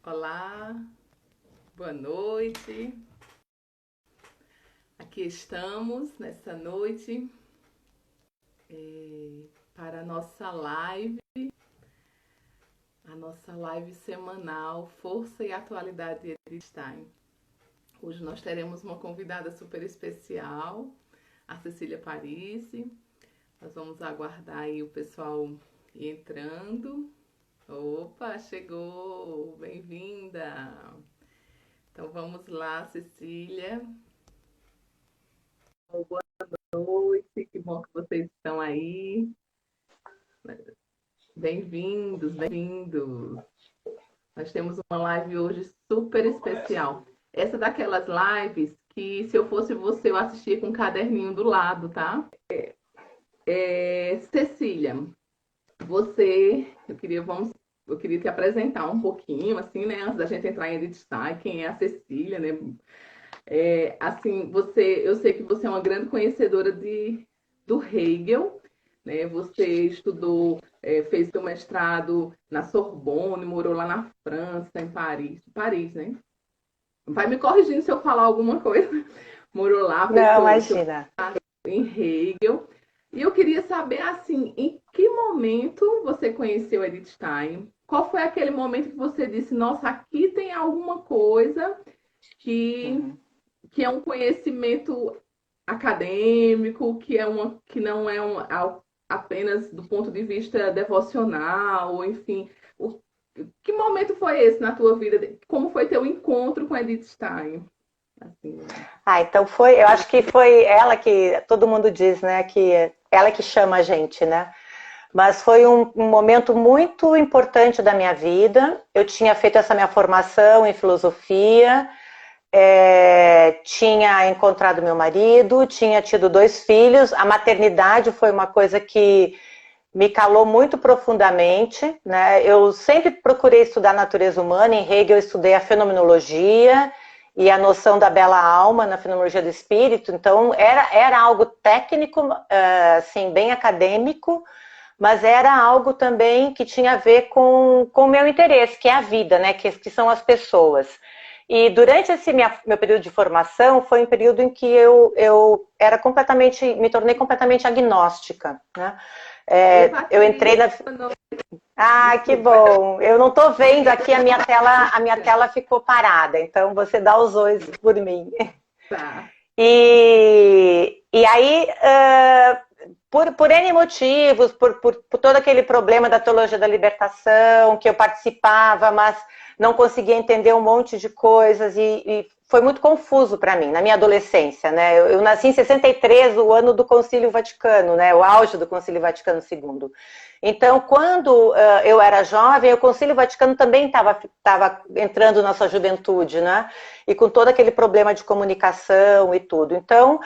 Olá, boa noite. Aqui estamos nessa noite para a nossa live semanal Força e Atualidade de Edith Stein. Hoje nós teremos uma convidada super especial, a Cecília Parisi. Nós vamos aguardar aí o pessoal entrando. Opa, chegou! Bem-vinda! Então vamos lá, Cecília. Boa noite, que bom que vocês estão aí. Bem-vindos, bem-vindos. Nós temos uma live hoje super especial. Essa é daquelas lives que, se eu fosse você, eu assistia com um caderninho do lado, tá? Cecília, eu queria te apresentar um pouquinho, assim, né? Antes da gente entrar em Edith Stein, quem é a Cecília, né? Assim, eu sei que você é uma grande conhecedora do Hegel, né? Você estudou, fez seu mestrado na Sorbonne, morou lá na França, em Paris, né? Vai me corrigindo se eu falar alguma coisa. Morou lá, fez Não, seu imagina. em Hegel. E eu queria saber, assim, em que momento você conheceu Edith Stein? Qual foi aquele momento que você disse, nossa, aqui tem alguma coisa que, Uhum. que é um conhecimento acadêmico, que não é apenas do ponto de vista devocional, enfim. Que momento foi esse na tua vida? Como foi teu encontro com Edith Stein? Assim, Então eu acho que foi ela que, todo mundo diz, né, que ela que chama a gente, né? Mas foi um momento muito importante da minha vida. Eu tinha feito essa minha formação em filosofia, tinha encontrado meu marido, tinha tido 2 filhos. A maternidade foi uma coisa que me calou muito profundamente, né? Eu sempre procurei estudar a natureza humana. Em Hegel eu estudei a fenomenologia e a noção da bela alma na fenomenologia do espírito. Então era algo técnico, assim, bem acadêmico, mas era algo também que tinha a ver com o meu interesse, que é a vida, né? Que são as pessoas. E durante esse meu período de formação, foi um período em que eu me tornei completamente agnóstica, né? Eva, Eu entrei querida, na... que desculpa. bom. Eu não estou vendo aqui a minha tela ficou parada, então você dá os ois por mim. Tá. E aí, por N motivos, por todo aquele problema da teologia da libertação, que eu participava, mas não conseguia entender um monte de coisas, e foi muito confuso para mim, na minha adolescência, né? Eu nasci em 63, o ano do Concílio Vaticano, né? O auge do Concílio Vaticano II. Então, quando eu era jovem, o Concílio Vaticano também estava entrando na sua juventude, né? E com todo aquele problema de comunicação e tudo. Então,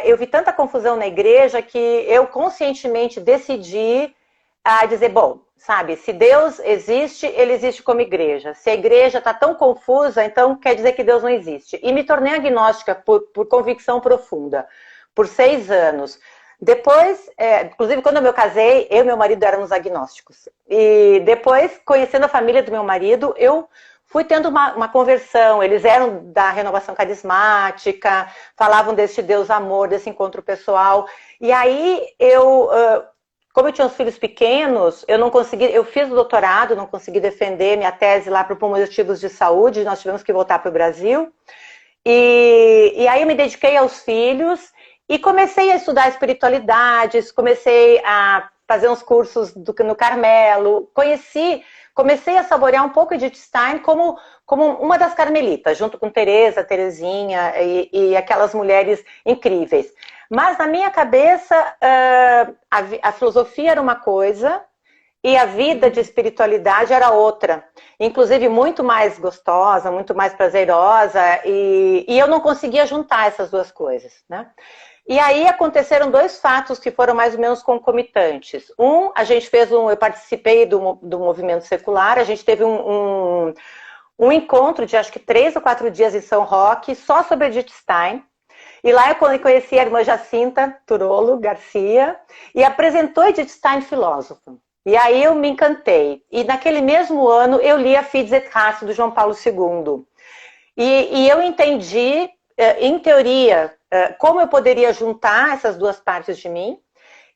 eu vi tanta confusão na igreja que eu conscientemente decidi dizer, bom, sabe, se Deus existe, ele existe como igreja. Se a igreja está tão confusa, então quer dizer que Deus não existe. E me tornei agnóstica por convicção profunda, por 6 anos. Depois, inclusive quando eu me casei, eu e meu marido éramos agnósticos. E depois, conhecendo a família do meu marido, eu fui tendo uma conversão. Eles eram da renovação carismática, falavam desse Deus amor, desse encontro pessoal. E aí como eu tinha os filhos pequenos, eu não consegui, eu fiz o doutorado, não consegui defender minha tese lá por motivos de saúde, nós tivemos que voltar para o Brasil. E aí eu me dediquei aos filhos e comecei a estudar espiritualidades, comecei a fazer uns cursos no Carmelo, comecei a saborear um pouco de Edith Stein como uma das carmelitas, junto com Terezinha e aquelas mulheres incríveis. Mas na minha cabeça, a filosofia era uma coisa e a vida de espiritualidade era outra. Inclusive muito mais gostosa, muito mais prazerosa, e eu não conseguia juntar essas duas coisas, né? E aí aconteceram 2 fatos que foram mais ou menos concomitantes. Eu participei do movimento secular, a gente teve um encontro de acho que 3 ou 4 dias em São Roque, só sobre Edith Stein. E lá eu conheci a irmã Jacinta Turolo Garcia e apresentou Edith Stein filósofa. E aí eu me encantei. E naquele mesmo ano eu li a Fides et Ratio do João Paulo II. E eu entendi, em teoria, como eu poderia juntar essas duas partes de mim.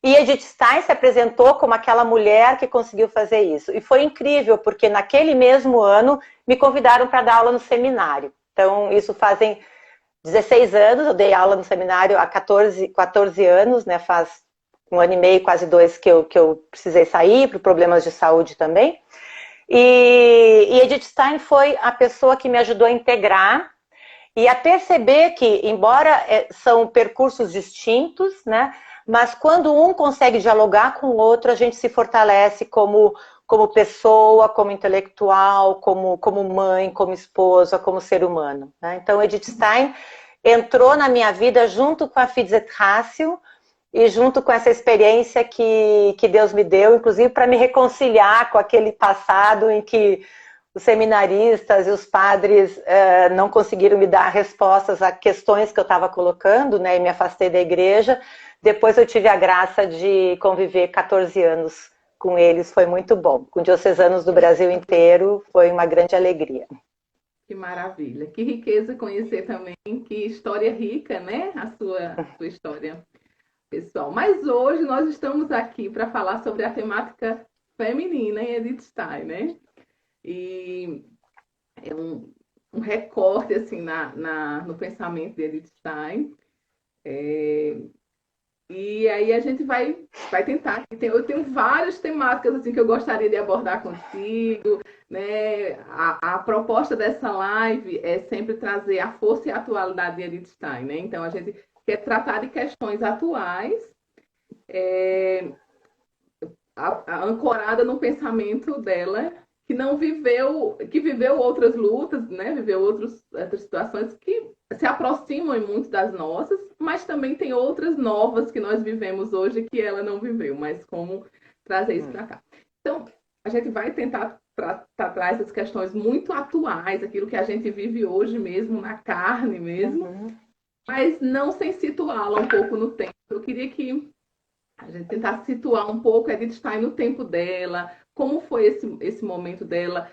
E Edith Stein se apresentou como aquela mulher que conseguiu fazer isso. E foi incrível, porque naquele mesmo ano me convidaram para dar aula no seminário. Então, isso fazem 16 anos, eu dei aula no seminário há 14 anos, né? Faz 1 ano e meio, quase 2, que eu precisei sair por problemas de saúde também. E Edith Stein foi a pessoa que me ajudou a integrar e a perceber que, embora são percursos distintos, né? Mas quando um consegue dialogar com o outro, a gente se fortalece como pessoa, como intelectual, como mãe, como esposa, como ser humano. Né? Então, Edith Stein entrou na minha vida junto com a Fides et Ratio e junto com essa experiência que Deus me deu, inclusive para me reconciliar com aquele passado em que os seminaristas e os padres não conseguiram me dar respostas a questões que eu estava colocando, né, e me afastei da igreja. Depois eu tive a graça de conviver 14 anos com eles, foi muito bom. Com diocesanos do Brasil inteiro, foi uma grande alegria. Que maravilha, que riqueza conhecer também, que história rica, né? A sua história pessoal. Mas hoje nós estamos aqui para falar sobre a temática feminina em Edith Stein, né? E é um recorte assim no pensamento de Edith Stein. E aí a gente vai tentar. Eu tenho várias temáticas assim que eu gostaria de abordar contigo, né? A proposta dessa live é sempre trazer a força e a atualidade de Edith Stein, né? Então a gente quer tratar de questões atuais, ancorada no pensamento dela, que viveu outras lutas, né? Viveu outras situações que se aproximam muito das nossas, mas também tem outras novas que nós vivemos hoje que ela não viveu, mas como trazer isso para cá. Então, a gente vai tentar tratar essas questões muito atuais, aquilo que a gente vive hoje mesmo, na carne mesmo, mas não sem situá-la um pouco no tempo. Eu queria que a gente tentasse situar um pouco a Edith Stein no tempo dela, como foi esse momento dela,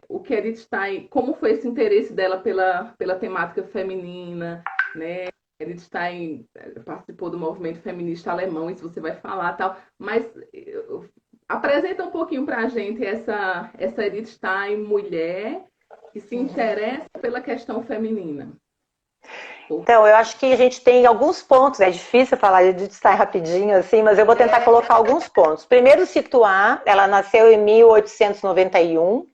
o que Edith Stein, como foi esse interesse dela pela temática feminina, né? Edith Stein participou do movimento feminista alemão, isso você vai falar, tal, mas apresenta um pouquinho para a gente essa Edith Stein, mulher, que se interessa pela questão feminina. Então, eu acho que a gente tem alguns pontos, é difícil falar de Edith Stein rapidinho assim, mas eu vou tentar colocar alguns pontos. Primeiro, situar, ela nasceu em 1891,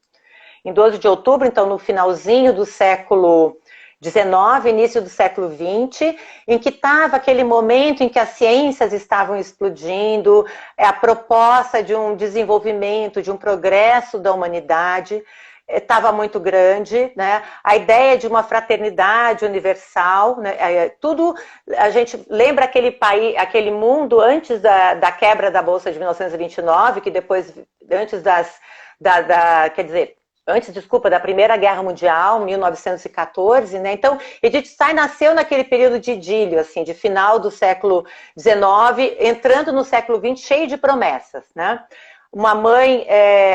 em 12 de outubro, então no finalzinho do século XIX, início do século XX, em que estava aquele momento em que as ciências estavam explodindo, a proposta de um desenvolvimento, de um progresso da humanidade estava muito grande, né? A ideia de uma fraternidade universal, né? Tudo, a gente lembra aquele país, aquele mundo antes da quebra da Bolsa de 1929, que depois, antes da Primeira Guerra Mundial, 1914, né? Então, Edith Stein nasceu naquele período de idílio, assim, de final do século XIX, entrando no século XX, cheio de promessas, né? Uma mãe,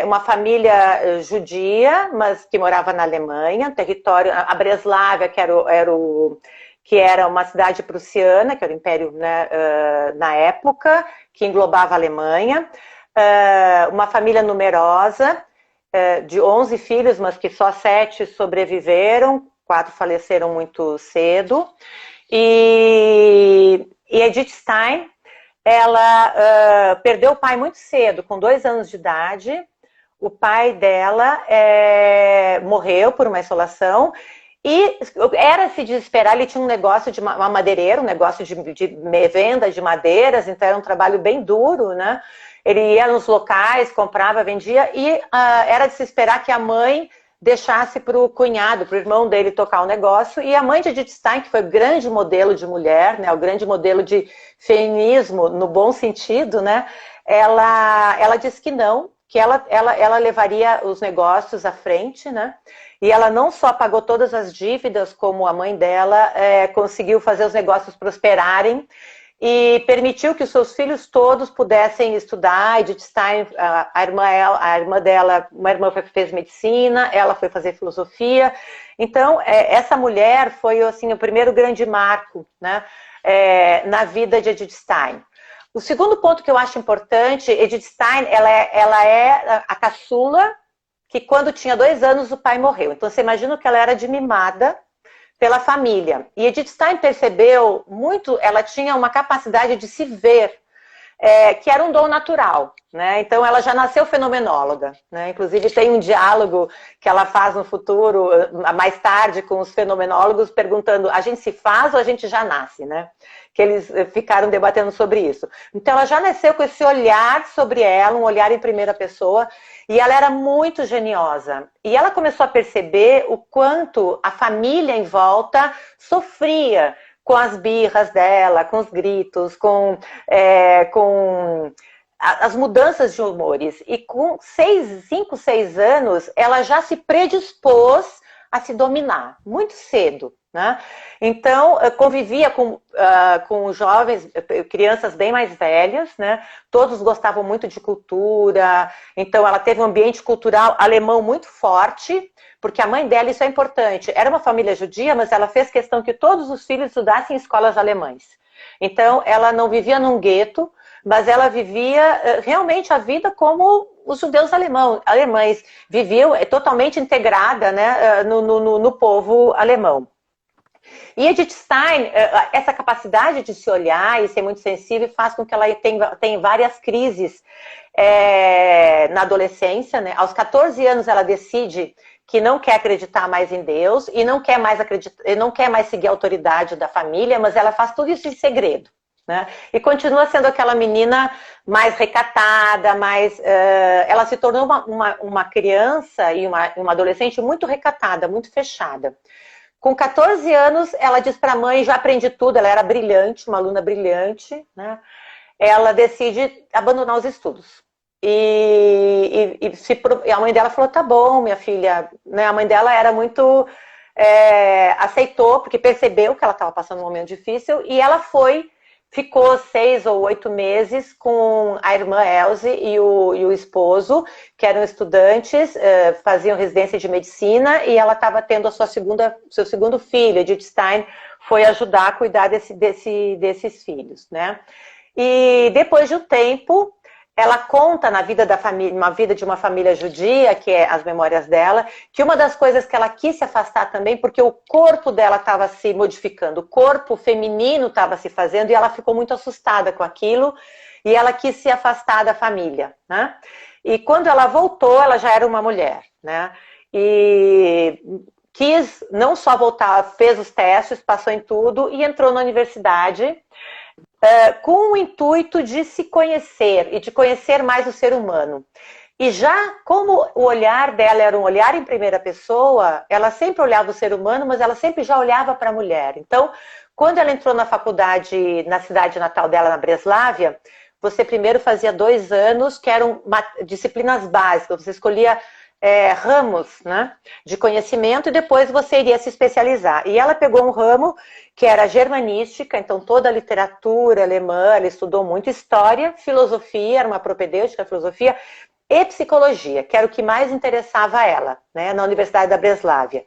uma família judia, mas que morava na Alemanha, território, a Breslávia, que era uma cidade prussiana, que era o império, né, na época, que englobava a Alemanha, uma família numerosa, de 11 filhos, mas que só 7 sobreviveram, 4 faleceram muito cedo, e Edith Stein, ela perdeu o pai muito cedo, com 2 anos de idade. O pai dela morreu por uma insolação e era-se de esperar, ele tinha um negócio de uma madeireira, um negócio de venda de madeiras, então era um trabalho bem duro, né? Ele ia nos locais, comprava, vendia e era de se esperar que a mãe deixasse para o cunhado, para o irmão dele tocar o negócio, e a mãe de Edith Stein, que foi o grande modelo de mulher, né, o grande modelo de feminismo, no bom sentido, né, ela disse que não, que ela levaria os negócios à frente, né, e ela não só pagou todas as dívidas, como a mãe dela conseguiu fazer os negócios prosperarem, e permitiu que os seus filhos todos pudessem estudar. Edith Stein, a irmã dela, uma irmã fez medicina, ela foi fazer filosofia. Então, essa mulher foi assim, o primeiro grande marco, né, na vida de Edith Stein. O segundo ponto que eu acho importante, Edith Stein, ela é a caçula, que quando tinha 2 anos o pai morreu. Então, você imagina que ela era de mimada pela família. E Edith Stein percebeu muito, ela tinha uma capacidade de se ver, que era um dom natural, né? Então ela já nasceu fenomenóloga, né? Inclusive tem um diálogo que ela faz no futuro, mais tarde, com os fenomenólogos, perguntando, a gente se faz ou a gente já nasce, né? Que eles ficaram debatendo sobre isso. Então ela já nasceu com esse olhar sobre ela, um olhar em primeira pessoa, e ela era muito geniosa. E ela começou a perceber o quanto a família em volta sofria com as birras dela, com os gritos, com as mudanças de humores. E com 5, 6 anos, ela já se predispôs a se dominar, muito cedo, né? Então, convivia com jovens, crianças bem mais velhas, né? Todos gostavam muito de cultura, então ela teve um ambiente cultural alemão muito forte, porque a mãe dela, isso é importante, era uma família judia, mas ela fez questão que todos os filhos estudassem em escolas alemães. Então, ela não vivia num gueto, mas ela vivia realmente a vida como os judeus alemães viviam, totalmente integrada, né, no povo alemão. E Edith Stein, essa capacidade de se olhar e ser muito sensível faz com que ela tenha várias crises na adolescência, né? Aos 14 anos ela decide que não quer acreditar mais em Deus e não quer mais seguir a autoridade da família, mas ela faz tudo isso em segredo, né? E continua sendo aquela menina mais recatada, ela se tornou uma criança e uma adolescente muito recatada, muito fechada. Com 14 anos, ela diz para a mãe, já aprendi tudo, ela era brilhante, uma aluna brilhante, né? Ela decide abandonar os estudos. E a mãe dela falou, tá bom, minha filha, né? A mãe dela era muito... aceitou, porque percebeu que ela estava passando um momento difícil, e ela ficou 6 ou 8 meses com a irmã Else e o esposo, que eram estudantes, faziam residência de medicina, e ela estava tendo seu segundo filho. Edith Stein foi ajudar a cuidar desses filhos, né? E depois de um tempo, ela conta na vida de uma família judia, que é as memórias dela, que uma das coisas que ela quis se afastar também, porque o corpo dela estava se modificando, o corpo feminino estava se fazendo, e ela ficou muito assustada com aquilo, e ela quis se afastar da família, né? E quando ela voltou, ela já era uma mulher, né? E quis não só voltar, fez os testes, passou em tudo, e entrou na universidade, com o intuito de se conhecer e de conhecer mais o ser humano. E já como o olhar dela era um olhar em primeira pessoa, ela sempre olhava o ser humano, mas ela sempre já olhava para a mulher. Então, quando ela entrou na faculdade, na cidade natal dela, na Breslávia, você primeiro fazia 2 anos, que eram disciplinas básicas, você escolhia ramos, né, de conhecimento, e depois você iria se especializar. E ela pegou um ramo que era germanística, então toda a literatura alemã, ela estudou muito história, filosofia, era uma propedêutica, filosofia, e psicologia, que era o que mais interessava a ela, né, na Universidade da Breslávia.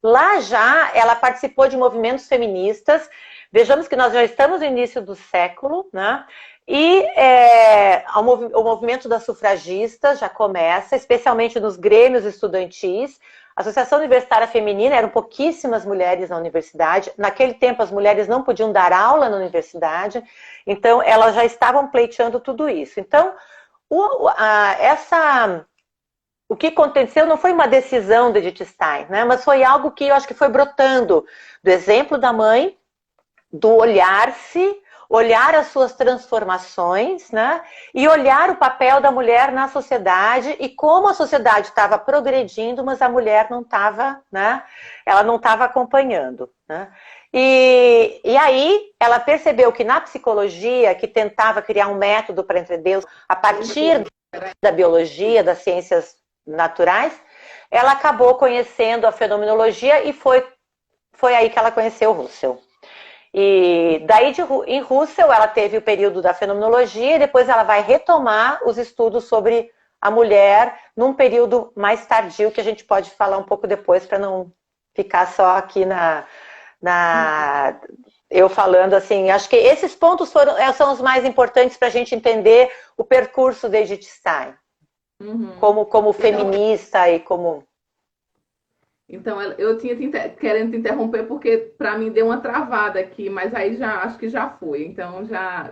Lá já ela participou de movimentos feministas. Vejamos que nós já estamos no início do século, né? E o movimento das sufragistas já começa, especialmente nos grêmios estudantis. A Associação Universitária Feminina, eram pouquíssimas mulheres na universidade. Naquele tempo, as mulheres não podiam dar aula na universidade, então elas já estavam pleiteando tudo isso. Então, o que aconteceu não foi uma decisão de Edith Stein, né? Mas foi algo que eu acho que foi brotando do exemplo da mãe, do olhar-se, olhar as suas transformações, né? E olhar o papel da mulher na sociedade e como a sociedade estava progredindo, mas a mulher não estava, né? Ela não estava acompanhando, né? E aí ela percebeu que na psicologia, que tentava criar um método para entender a partir da biologia, das ciências naturais, ela acabou conhecendo a fenomenologia e foi aí que ela conheceu o Russell. E daí em Russell ela teve o período da fenomenologia e depois ela vai retomar os estudos sobre a mulher num período mais tardio, que a gente pode falar um pouco depois para não ficar só aqui eu falando assim. Acho que esses pontos são os mais importantes para a gente entender o percurso de Edith Stein, como feminista e como... Então, eu tinha querendo te interromper porque para mim deu uma travada aqui, mas aí já acho que já foi. Então, já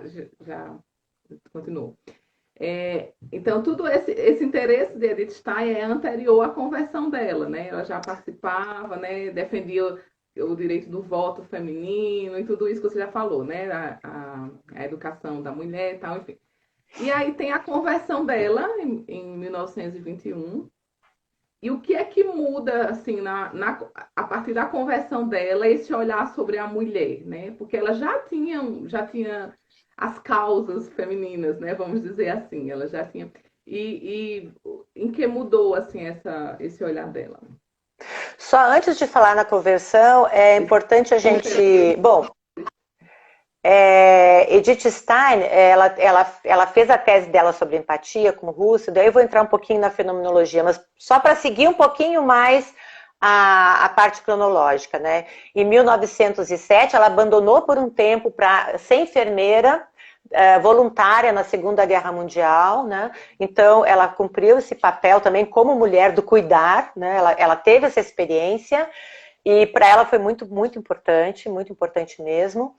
continuou. Então, tudo esse interesse de Edith Stein é anterior à conversão dela, né? Ela já participava, né? Defendia o direito do voto feminino e tudo isso que você já falou, né? A educação da mulher e tal, enfim. E aí tem a conversão dela em 1921. E o que é que muda, assim, a partir da conversão dela, esse olhar sobre a mulher, né? Porque ela já tinha as causas femininas, né? Vamos dizer assim, ela já tinha... E em que mudou, assim, esse olhar dela? Só antes de falar na conversão, é importante a gente... Bom, Edith Stein, ela fez a tese dela sobre empatia com Russell, daí eu vou entrar um pouquinho na fenomenologia, mas só para seguir um pouquinho mais a parte cronológica, né? Em 1907, ela abandonou por um tempo para ser enfermeira voluntária na Segunda Guerra Mundial, né? Então, ela cumpriu esse papel também como mulher do cuidar, né? Ela teve essa experiência e para ela foi muito importante mesmo.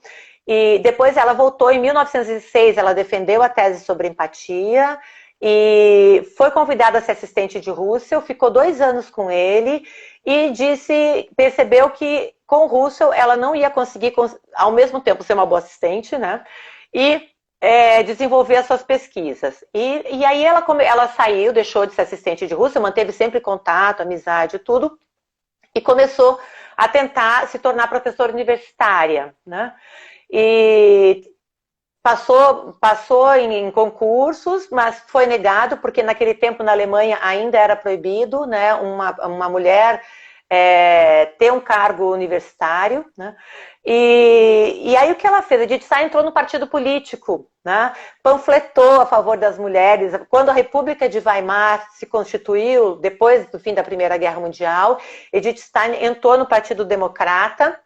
E depois ela voltou em 1906, ela defendeu a tese sobre empatia e foi convidada a ser assistente de Russell, ficou 2 anos com ele e percebeu que com Russell ela não ia conseguir ao mesmo tempo ser uma boa assistente, né? E desenvolver as suas pesquisas. E aí ela saiu, deixou de ser assistente de Russell, manteve sempre contato, amizade, tudo, e começou a tentar se tornar professora universitária, né? E passou em concursos, mas foi negado, porque naquele tempo na Alemanha ainda era proibido, né, uma mulher ter um cargo universitário, né? E aí o que ela fez? A Edith Stein entrou no partido político, né? Panfletou a favor das mulheres. Quando a República de Weimar se constituiu, depois do fim da Primeira Guerra Mundial, Edith Stein entrou no Partido Democrata,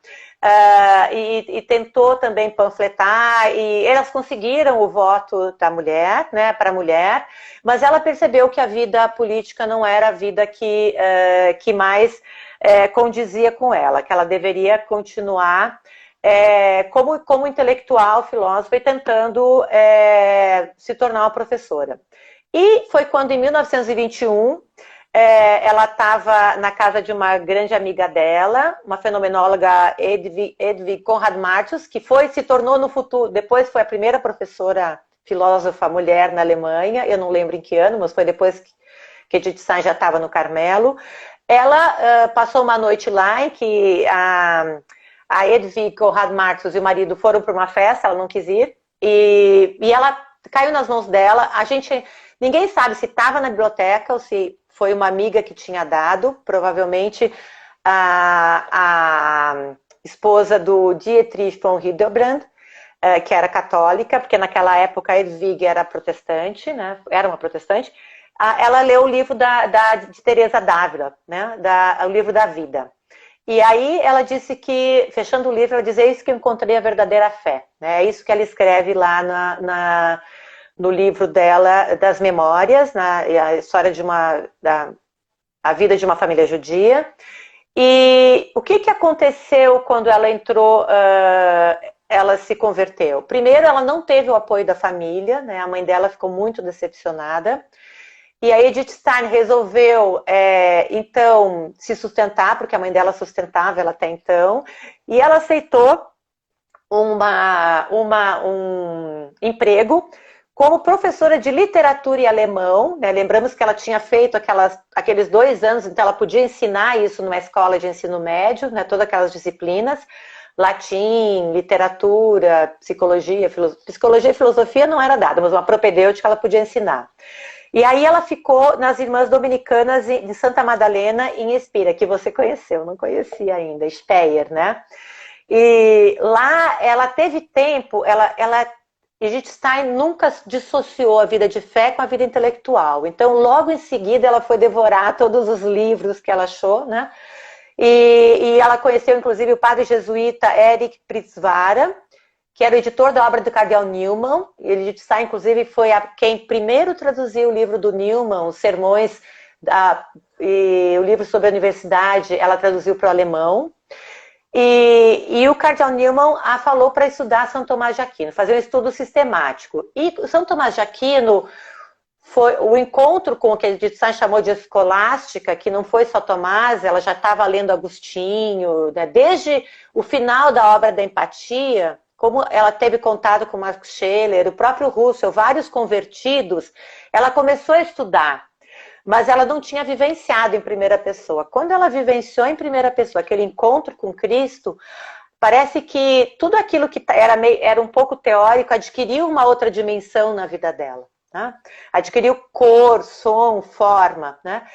e tentou também panfletar, e elas conseguiram o voto da mulher, né, para a mulher, mas ela percebeu que a vida política não era a vida que mais condizia com ela, que ela deveria continuar como intelectual, filósofa, e tentando se tornar uma professora. E foi quando, em 1921, ela estava na casa de uma grande amiga dela, uma fenomenóloga, Hedwig Conrad Martius, que se tornou no futuro, depois foi a primeira professora filósofa mulher na Alemanha, eu não lembro em que ano, mas foi depois que Edith Stein já estava no Carmelo. Ela passou uma noite lá em que a Hedwig Conrad Martius e o marido foram para uma festa, ela não quis ir, e ela caiu nas mãos dela. Ninguém sabe se estava na biblioteca ou se foi uma amiga que tinha dado, provavelmente a esposa do Dietrich von Hildebrand, que era católica, porque naquela época a Hedwig era protestante, né? Era uma protestante. Ela leu o livro de Teresa d'Ávila, né? O livro da vida. E aí ela disse que, fechando o livro, ela diz: é isso que eu encontrei a verdadeira fé. Né? É isso que ela escreve lá no livro dela, das memórias, a história a vida de uma família judia. E o que aconteceu quando ela entrou, ela se converteu? Primeiro, ela não teve o apoio da família, né? A mãe dela ficou muito decepcionada. E a Edith Stein resolveu, então, se sustentar, porque a mãe dela sustentava ela até então, e ela aceitou um emprego como professora de literatura e alemão, né? Lembramos que ela tinha feito aqueles 2 anos, então ela podia ensinar isso numa escola de ensino médio, né? Todas aquelas disciplinas, latim, literatura, psicologia e filosofia não era dada, mas uma propedêutica ela podia ensinar. E aí ela ficou nas Irmãs Dominicanas de Santa Madalena, em Espira, que você conheceu, não conhecia ainda, Speyer, né? E lá ela teve tempo, Edith Stein nunca dissociou a vida de fé com a vida intelectual. Então, logo em seguida, ela foi devorar todos os livros que ela achou, né? E ela conheceu, inclusive, o padre jesuíta Eric Pritzvara, que era o editor da obra do cardeal Newman. Edith Stein, inclusive, foi quem primeiro traduziu o livro do Newman, os sermões, e o livro sobre a universidade, ela traduziu para o alemão. E o cardeal Newman a falou para estudar São Tomás de Aquino, fazer um estudo sistemático. E São Tomás de Aquino foi o encontro com o que a Edith Stein chamou de escolástica, que não foi só Tomás, ela já estava lendo Agostinho, né? Desde o final da obra da Empatia, como ela teve contato com Max Scheler, o próprio Russell, vários convertidos, ela começou a estudar. Mas ela não tinha vivenciado em primeira pessoa. Quando ela vivenciou em primeira pessoa aquele encontro com Cristo, parece que tudo aquilo que era um pouco teórico adquiriu uma outra dimensão na vida dela. Né? Adquiriu cor, som, forma. Né?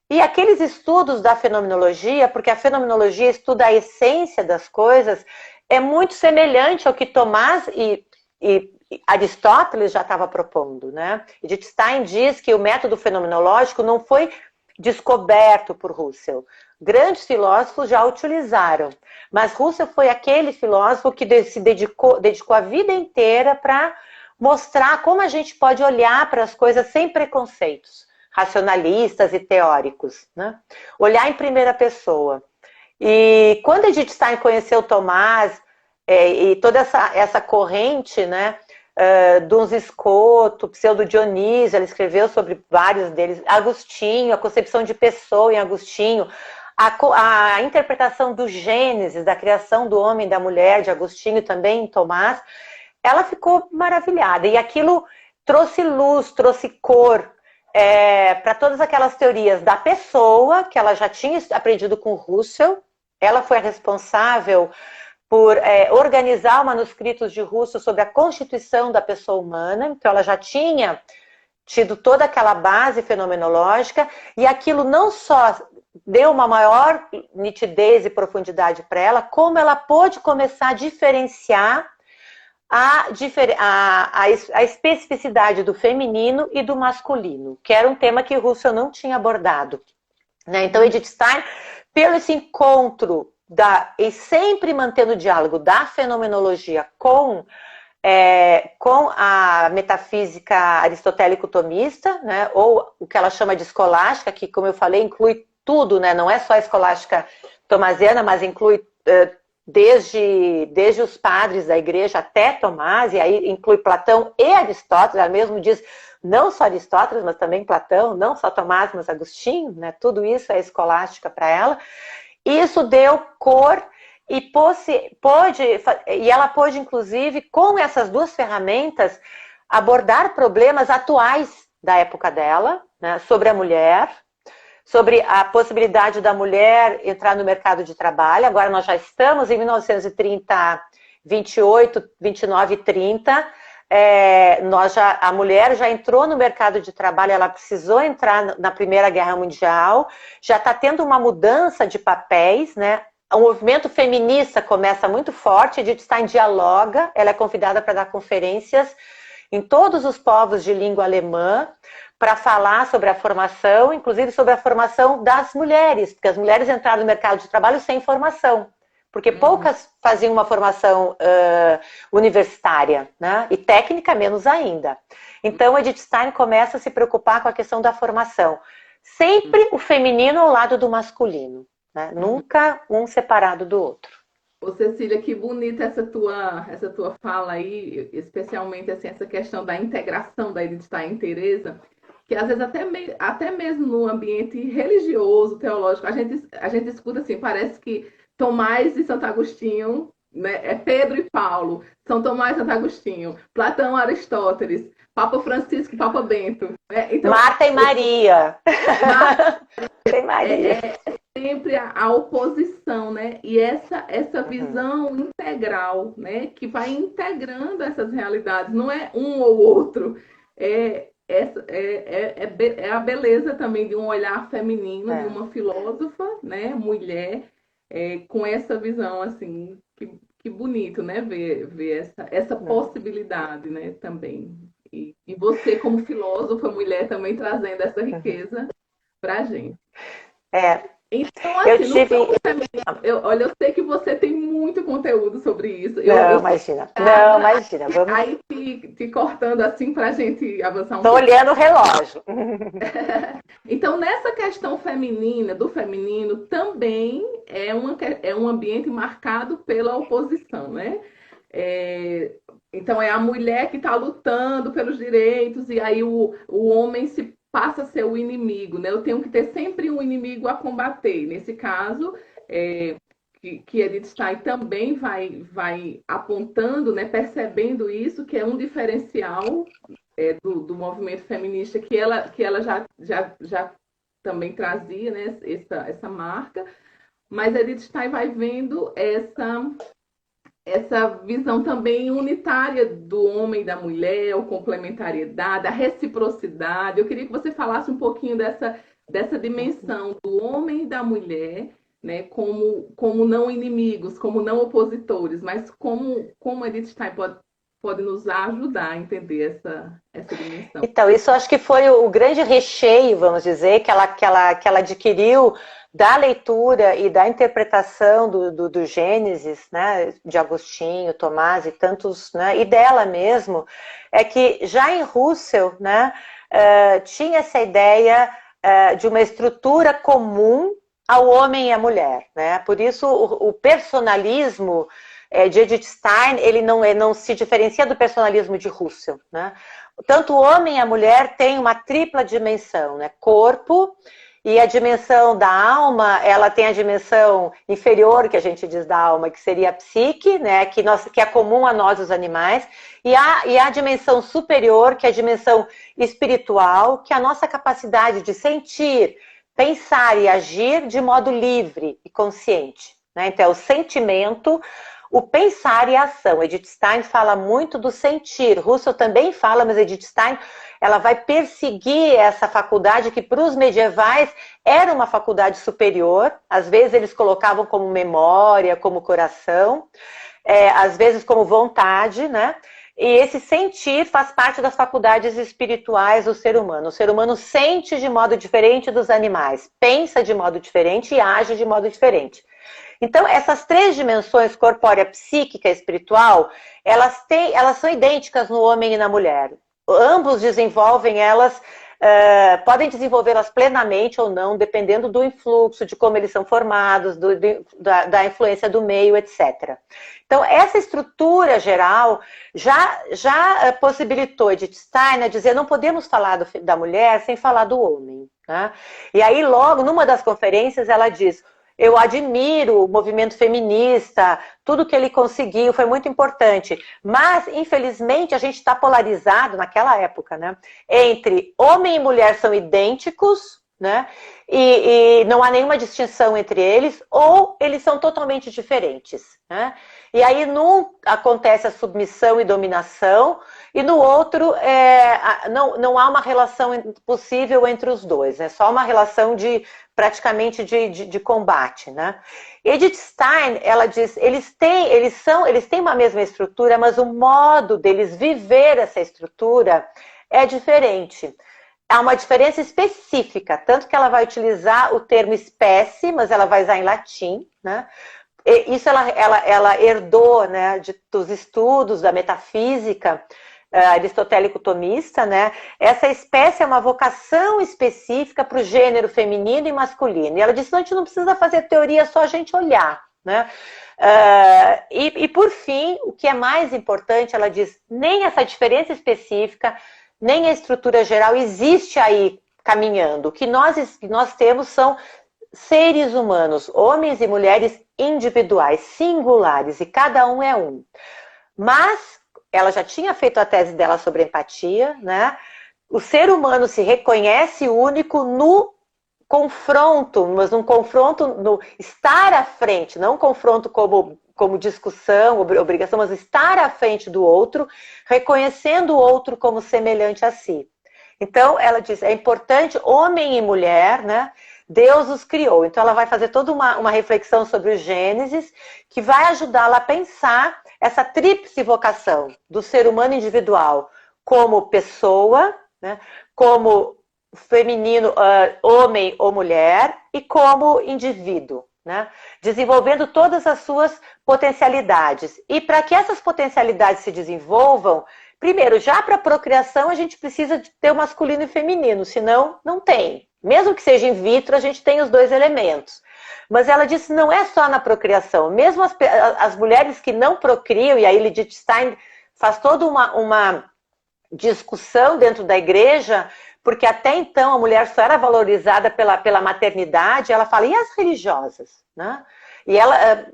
E aqueles estudos da fenomenologia, porque a fenomenologia estuda a essência das coisas, é muito semelhante ao que Tomás e Aristóteles já estava propondo, né? Edith Stein diz que o método fenomenológico não foi descoberto por Russell. Grandes filósofos já o utilizaram, mas Russell foi aquele filósofo que se dedicou a vida inteira para mostrar como a gente pode olhar para as coisas sem preconceitos, racionalistas e teóricos, né? Olhar em primeira pessoa. E quando Edith Stein conheceu Tomás e toda essa corrente, né? Duns Scoto, Pseudo Dionísio, ela escreveu sobre vários deles, Agostinho, a concepção de pessoa em Agostinho, a interpretação do Gênesis, da criação do homem e da mulher, de Agostinho também em Tomás, ela ficou maravilhada, e aquilo trouxe luz, trouxe cor para todas aquelas teorias da pessoa, que ela já tinha aprendido com Russell, ela foi a responsável por organizar manuscritos de Russell sobre a constituição da pessoa humana, então ela já tinha tido toda aquela base fenomenológica, e aquilo não só deu uma maior nitidez e profundidade para ela, como ela pôde começar a diferenciar a especificidade do feminino e do masculino, que era um tema que Russell não tinha abordado. Né? Então, Edith Stein, pelo esse encontro e sempre mantendo o diálogo da fenomenologia com a metafísica aristotélico-tomista, né, ou o que ela chama de escolástica, que, como eu falei, inclui tudo, né, não é só a escolástica tomasiana, mas inclui desde os padres da igreja até Tomás, e aí inclui Platão e Aristóteles, ela mesmo diz, não só Aristóteles, mas também Platão, não só Tomás, mas Agostinho, né, tudo isso é escolástica para ela. Isso deu cor e ela pôde, inclusive, com essas duas ferramentas, abordar problemas atuais da época dela, né, sobre a mulher, sobre a possibilidade da mulher entrar no mercado de trabalho. Agora nós já estamos em 1930, 28, 29 e 30. A mulher já entrou no mercado de trabalho, ela precisou entrar na Primeira Guerra Mundial, já está tendo uma mudança de papéis, né? O movimento feminista começa muito forte, Edith Stein dialoga, ela é convidada para dar conferências em todos os povos de língua alemã, para falar sobre a formação, inclusive sobre a formação das mulheres, porque as mulheres entraram no mercado de trabalho sem formação. Porque poucas faziam uma formação universitária, né? E técnica menos ainda. Então, Edith Stein começa a se preocupar com a questão da formação. Sempre o feminino ao lado do masculino, né? Nunca um separado do outro. Ô Cecília, que bonita essa tua fala aí, especialmente assim, essa questão da integração da Edith Stein em Teresa, que às vezes até mesmo no ambiente religioso, teológico, a gente escuta assim, parece que Tomás e Santo Agostinho, né, é Pedro e Paulo, São Tomás e Santo Agostinho, Platão, Aristóteles, Papa Francisco e Papa Bento. Né? Então, Marta e Maria. Marta e Maria. É sempre a oposição, né? E essa visão integral, né? Que vai integrando essas realidades, não é um ou outro, é a beleza também de um olhar feminino, de uma filósofa, né, mulher, com essa visão assim que bonito, né? Ver essa possibilidade, né? Também. E você, como filósofa, mulher, também trazendo essa riqueza para a gente. É, Então, eu assim, no campo tive. feminino, olha, eu sei que você tem muito conteúdo sobre isso. Não, Eu sou imagina. Não, imagina. Vamos. aí te cortando assim para a gente avançar um Estou pouco. olhando o relógio. Então, nessa questão feminina, do feminino, também é um ambiente marcado pela oposição, né? É, então, é a mulher que está lutando pelos direitos, e aí o homem se passa a ser o inimigo, né? Eu tenho que ter sempre um inimigo a combater. Nesse caso, é, que Edith Stein também vai apontando, né, percebendo isso, que é um diferencial do movimento feminista que ela já também trazia, né, essa marca, mas a Edith Stein vai vendo essa visão também unitária do homem e da mulher, a complementariedade, a reciprocidade. Eu queria que você falasse um pouquinho dessa dimensão do homem e da mulher, né, como não inimigos, como não opositores, mas como a Edith Stein pode nos ajudar a entender essa dimensão. Então, isso acho que foi o grande recheio, vamos dizer, que ela adquiriu da leitura e da interpretação do Gênesis, né, de Agostinho, Tomás e tantos, né, e dela mesmo, é que já em Russell, né, tinha essa ideia de uma estrutura comum ao homem e à mulher, né? Por isso o personalismo de Edith Stein, ele não se diferencia do personalismo de Russell, né? Tanto o homem e a mulher têm uma tripla dimensão, né? Corpo, e a dimensão da alma, ela tem a dimensão inferior, que a gente diz da alma, que seria a psique, né? Que é comum a nós, os animais, e a dimensão superior, que é a dimensão espiritual, que é a nossa capacidade de sentir, pensar e agir de modo livre e consciente, né? Então, é o sentimento, o pensar e a ação. Edith Stein fala muito do sentir. Russell também fala, mas Edith Stein, ela vai perseguir essa faculdade que para os medievais era uma faculdade superior. Às vezes eles colocavam como memória, como coração, às vezes como vontade, né? E esse sentir faz parte das faculdades espirituais do ser humano. O ser humano sente de modo diferente dos animais, pensa de modo diferente e age de modo diferente. Então, essas três dimensões, corpórea, psíquica e espiritual, elas são idênticas no homem e na mulher. Ambos desenvolvem elas, podem desenvolvê-las plenamente ou não, dependendo do influxo, de como eles são formados, da influência do meio, etc. Então, essa estrutura geral já possibilitou Edith Stein a dizer não podemos falar da mulher sem falar do homem, né? E aí, logo, numa das conferências, ela diz: eu admiro o movimento feminista, tudo que ele conseguiu foi muito importante. Mas, infelizmente, a gente está polarizado naquela época, né? Entre homem e mulher são idênticos, né? E não há nenhuma distinção entre eles, ou eles são totalmente diferentes, né? E aí, num acontece a submissão e dominação, e no outro não há uma relação possível entre os dois, é só uma relação praticamente de combate, né? Edith Stein, ela diz, eles têm uma mesma estrutura, mas o modo deles viver essa estrutura é diferente. Há uma diferença específica, tanto que ela vai utilizar o termo espécie, mas ela vai usar em latim, né? Isso ela herdou, né, dos estudos da metafísica aristotélico-tomista, né? Essa espécie é uma vocação específica para o gênero feminino e masculino. E ela disse, não, a gente não precisa fazer teoria, só a gente olhar, né? E por fim, o que é mais importante, ela diz, nem essa diferença específica, nem a estrutura geral existe aí caminhando. O que nós temos são seres humanos, homens e mulheres individuais, singulares, e cada um é um. Mas ela já tinha feito a tese dela sobre empatia, né? O ser humano se reconhece único no confronto, mas num confronto, no estar à frente, não um confronto como discussão, obrigação, mas estar à frente do outro, reconhecendo o outro como semelhante a si. Então, ela diz, é importante, homem e mulher, né, Deus os criou. Então ela vai fazer toda uma reflexão sobre o Gênesis, que vai ajudá-la a pensar essa tríplice vocação do ser humano individual como pessoa, né, como feminino, homem ou mulher, e como indivíduo, né, desenvolvendo todas as suas potencialidades. E para que essas potencialidades se desenvolvam, primeiro, já para a procriação a gente precisa de ter o masculino e feminino, senão não tem. Mesmo que seja in vitro, a gente tem os dois elementos. Mas ela disse, não é só na procriação. Mesmo as mulheres que não procriam, e aí Edith Stein faz toda uma discussão dentro da igreja, porque até então a mulher só era valorizada pela maternidade, ela fala, e as religiosas? Né? E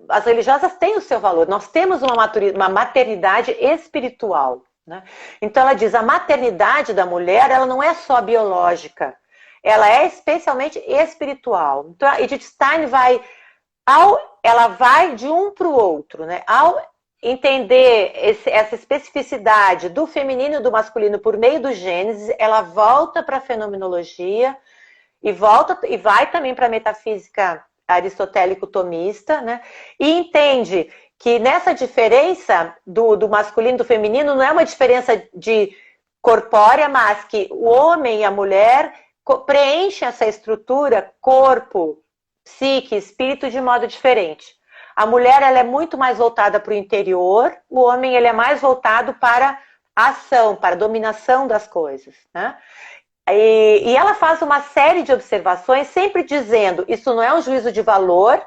as religiosas têm o seu valor. Nós temos uma maternidade espiritual. Né? Então ela diz, a maternidade da mulher, ela não é só biológica, ela é especialmente espiritual. Então a Edith Stein ela vai de um para o outro, né? Ao entender essa especificidade do feminino e do masculino por meio do Gênesis, ela volta para a fenomenologia e vai também para a metafísica aristotélico-tomista, né? E entende que nessa diferença do masculino e do feminino não é uma diferença de corpórea, mas que o homem e a mulher preenchem essa estrutura, corpo, psique, espírito, de modo diferente. A mulher ela é muito mais voltada para o interior, o homem ele é mais voltado para a ação, para a dominação das coisas. Né? E ela faz uma série de observações, sempre dizendo, isso não é um juízo de valor,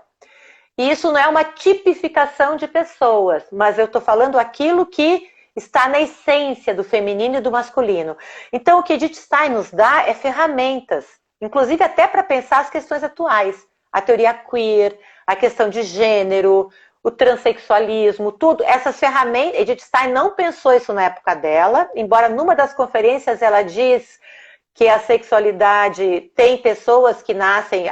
e isso não é uma tipificação de pessoas, mas eu estou falando aquilo que está na essência do feminino e do masculino. Então, o que Edith Stein nos dá é ferramentas, inclusive até para pensar as questões atuais. A teoria queer, a questão de gênero, o transexualismo, tudo. Essas ferramentas, Edith Stein não pensou isso na época dela, embora numa das conferências ela diz que a sexualidade tem pessoas que nascem,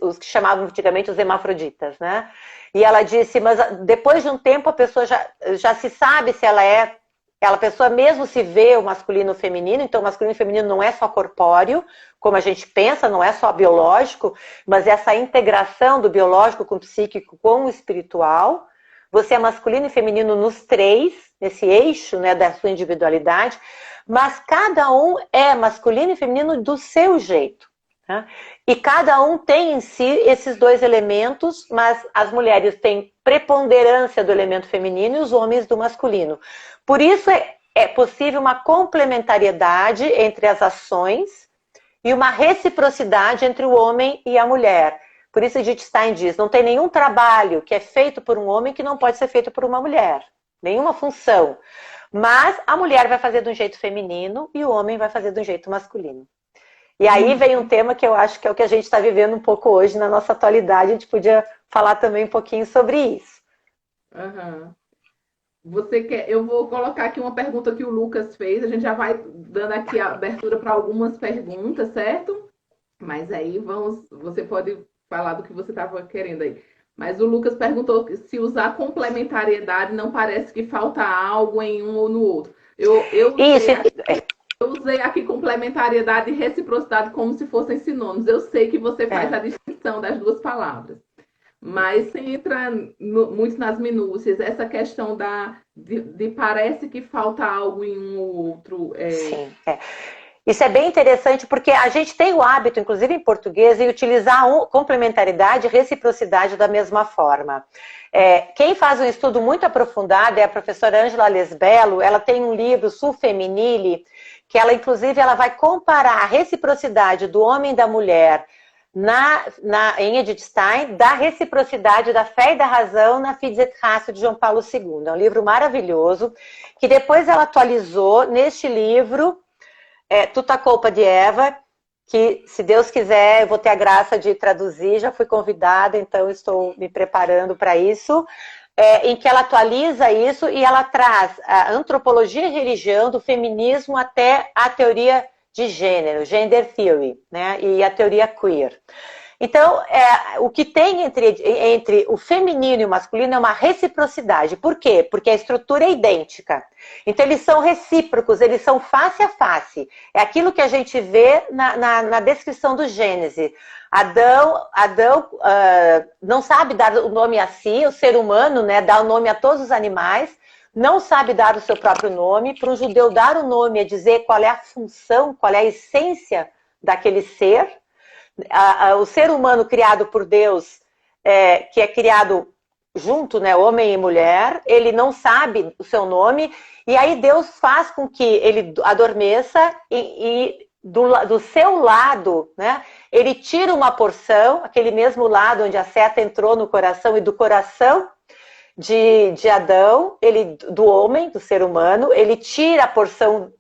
os que chamavam antigamente os hermafroditas, né? E ela disse, mas depois de um tempo a pessoa já se sabe se a pessoa mesmo se vê o masculino e o feminino, então o masculino e o feminino não é só corpóreo, como a gente pensa, não é só biológico, mas essa integração do biológico com o psíquico com o espiritual. Você é masculino e feminino nos três, nesse eixo, né, da sua individualidade, mas cada um é masculino e feminino do seu jeito. Né? E cada um tem em si esses dois elementos, mas as mulheres têm preponderância do elemento feminino e os homens do masculino. Por isso é possível uma complementariedade entre as ações e uma reciprocidade entre o homem e a mulher. Por isso Edith Stein diz, não tem nenhum trabalho que é feito por um homem que não pode ser feito por uma mulher. Nenhuma função. Mas a mulher vai fazer de um jeito feminino e o homem vai fazer de um jeito masculino. E aí vem um tema que eu acho que é o que a gente está vivendo um pouco hoje na nossa atualidade. A gente podia falar também um pouquinho sobre isso. Uhum. Eu vou colocar aqui uma pergunta que o Lucas fez. A gente já vai dando aqui a abertura para algumas perguntas, certo? Mas aí você pode falar do que você estava querendo aí. Mas o Lucas perguntou se usar complementariedade não parece que falta algo em um ou no outro. Eu usei aqui complementariedade e reciprocidade como se fossem sinônimos. Eu sei que você faz a distinção das duas palavras. Mas sem entrar muito nas minúcias, essa questão de parece que falta algo em um ou outro. Sim, Isso é bem interessante porque a gente tem o hábito, inclusive em português, de utilizar complementaridade e reciprocidade da mesma forma. Quem faz um estudo muito aprofundado é a professora Ângela Lesbello. Ela tem um livro, Sul Feminile, que ela, inclusive, ela vai comparar a reciprocidade do homem e da mulher em Edith Stein, da reciprocidade da fé e da razão na Fides Ratio de João Paulo II. É um livro maravilhoso, que depois ela atualizou neste livro, Tutta Colpa de Eva, que, se Deus quiser, eu vou ter a graça de traduzir, já fui convidada, então estou me preparando para isso, em que ela atualiza isso e ela traz a antropologia e religião do feminismo até a teoria de gênero, gender theory, né, e a teoria queer. Então, o que tem entre o feminino e o masculino é uma reciprocidade. Por quê? Porque a estrutura é idêntica. Então, eles são recíprocos, eles são face a face. É aquilo que a gente vê na descrição do Gênesis. Adão não sabe dar o nome a si, o ser humano, né, dá o nome a todos os animais, não sabe dar o seu próprio nome. Para um judeu, dar o nome é dizer qual é a função, qual é a essência daquele ser. O ser humano criado por Deus, que é criado junto, né, homem e mulher, ele não sabe o seu nome, e aí Deus faz com que ele adormeça e do seu lado, né, ele tira uma porção, aquele mesmo lado onde a seta entrou no coração, e do coração de Adão, do homem, do ser humano, ele tira a porção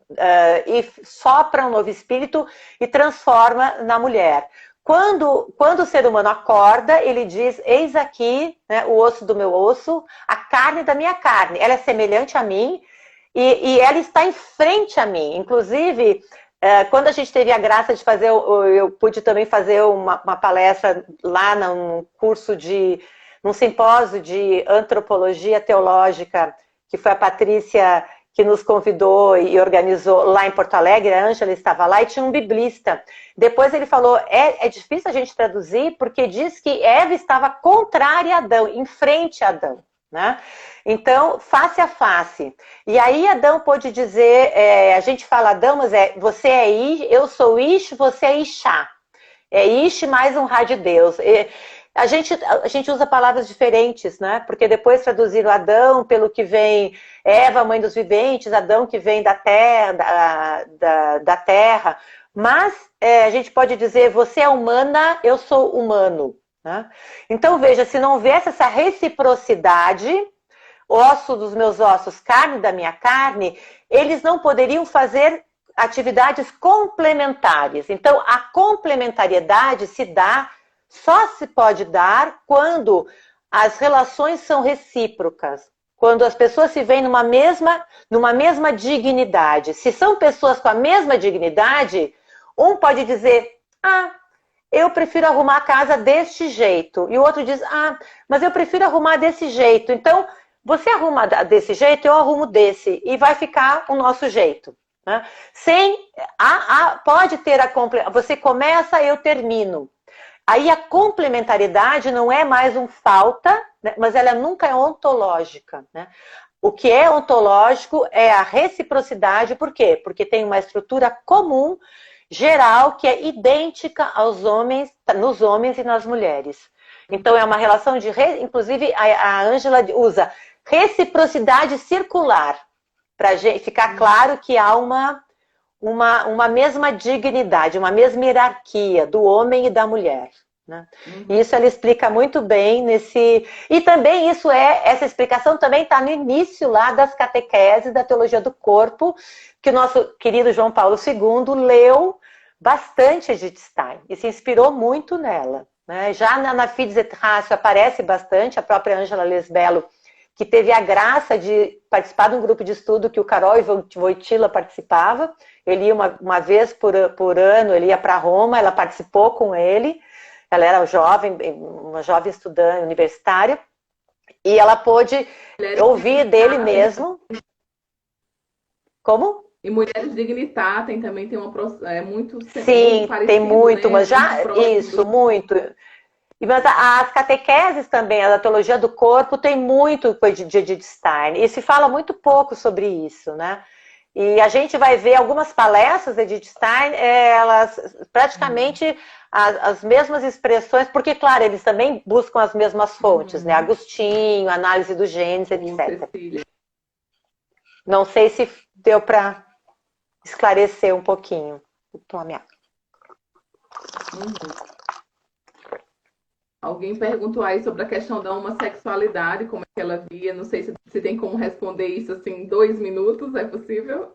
e sopra um novo espírito e transforma na mulher. Quando o ser humano acorda, ele diz, eis aqui, né, o osso do meu osso, a carne da minha carne. Ela é semelhante a mim e ela está em frente a mim. Inclusive, quando a gente teve a graça de fazer, eu pude também fazer uma palestra lá num curso num simpósio de antropologia teológica, que foi a Patrícia que nos convidou e organizou lá em Porto Alegre, a Ângela estava lá, e tinha um biblista. Depois ele falou, é difícil a gente traduzir, porque diz que Eva estava contrária a Adão, em frente a Adão, né? Então, face a face. E aí Adão pôde dizer, a gente fala Adão, mas você é Ish, eu sou Ish, você é Ishá. É Ish mais um Rá de Deus. A gente usa palavras diferentes, né? Porque depois traduziram Adão, pelo que vem Eva, mãe dos viventes, Adão que vem da terra, da terra. Mas a gente pode dizer, você é humana, eu sou humano. Né? Então, veja, se não houvesse essa reciprocidade, osso dos meus ossos, carne da minha carne, eles não poderiam fazer atividades complementares. Então, a complementariedade só se pode dar quando as relações são recíprocas, quando as pessoas se veem numa mesma dignidade. Se são pessoas com a mesma dignidade, um pode dizer, eu prefiro arrumar a casa deste jeito, e o outro diz, mas eu prefiro arrumar desse jeito. Então, você arruma desse jeito, eu arrumo desse, e vai ficar o nosso jeito. Né? Pode ter você começa, eu termino. Aí a complementariedade não é mais um falta, né, mas ela nunca é ontológica. Né? O que é ontológico é a reciprocidade, por quê? Porque tem uma estrutura comum, geral, que é idêntica nos homens e nas mulheres. Então é uma relação inclusive a Ângela usa reciprocidade circular, para ficar claro que há uma mesma dignidade, uma mesma hierarquia do homem e da mulher. Né? E isso ela explica muito bem E também essa explicação também está no início lá das catequeses da teologia do corpo, que o nosso querido João Paulo II leu bastante Edith Stein e se inspirou muito nela. Né? Já na Fides et Ratio aparece bastante, a própria Ângela Lesbello, que teve a graça de participar de um grupo de estudo que o Carol e Wojtyla participava. Ele ia uma vez por ano, ele ia para Roma, ela participou com ele. Ela era uma jovem estudante universitária. E ela pôde ouvir dele mesmo. Como? E Mulheres Dignitatem também tem muito... Sim, parecido, tem muito, né? mas muito. Mas as catequeses também, a teologia do corpo, tem muito de Edith Stein. E se fala muito pouco sobre isso, né? E a gente vai ver algumas palestras de Edith Stein, elas praticamente as mesmas expressões, porque, claro, eles também buscam as mesmas fontes, né? Agostinho, análise do Gênesis, etc. Não sei se deu para esclarecer um pouquinho. Vou tomar minha água. Alguém perguntou aí sobre a questão da homossexualidade, como é que ela via. Não sei se tem como responder isso assim em 2 minutos, é possível?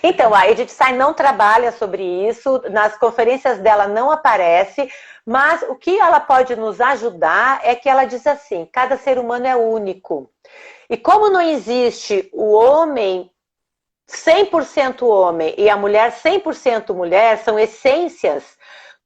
Então, a Edith Stein não trabalha sobre isso, nas conferências dela não aparece, mas o que ela pode nos ajudar é que ela diz assim, cada ser humano é único. E como não existe o homem 100% homem e a mulher 100% mulher, são essências,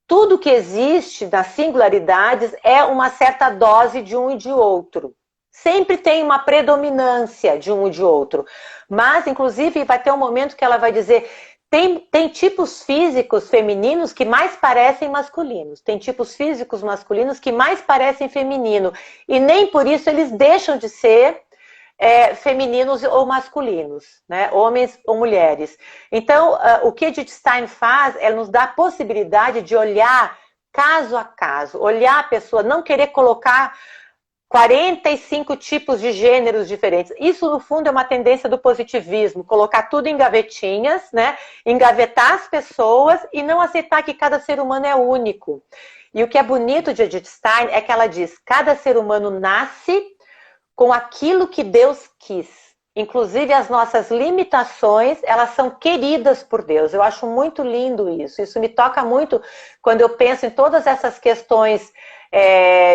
tudo que existe nas singularidades é uma certa dose de um e de outro. Sempre tem uma predominância de um e de outro. Mas, inclusive, vai ter um momento que ela vai dizer, tem tipos físicos femininos que mais parecem masculinos. Tem tipos físicos masculinos que mais parecem feminino. E nem por isso eles deixam de ser femininos ou masculinos, né? Homens ou mulheres. Então, o que Edith Stein faz, ela nos dá a possibilidade de olhar caso a caso, olhar a pessoa, não querer colocar 45 tipos de gêneros diferentes. Isso, no fundo, é uma tendência do positivismo, colocar tudo em gavetinhas, né? Engavetar as pessoas e não aceitar que cada ser humano é único. E o que é bonito de Edith Stein é que ela diz, cada ser humano nasce com aquilo que Deus quis. Inclusive, as nossas limitações, elas são queridas por Deus. Eu acho muito lindo isso. Isso me toca muito quando eu penso em todas essas questões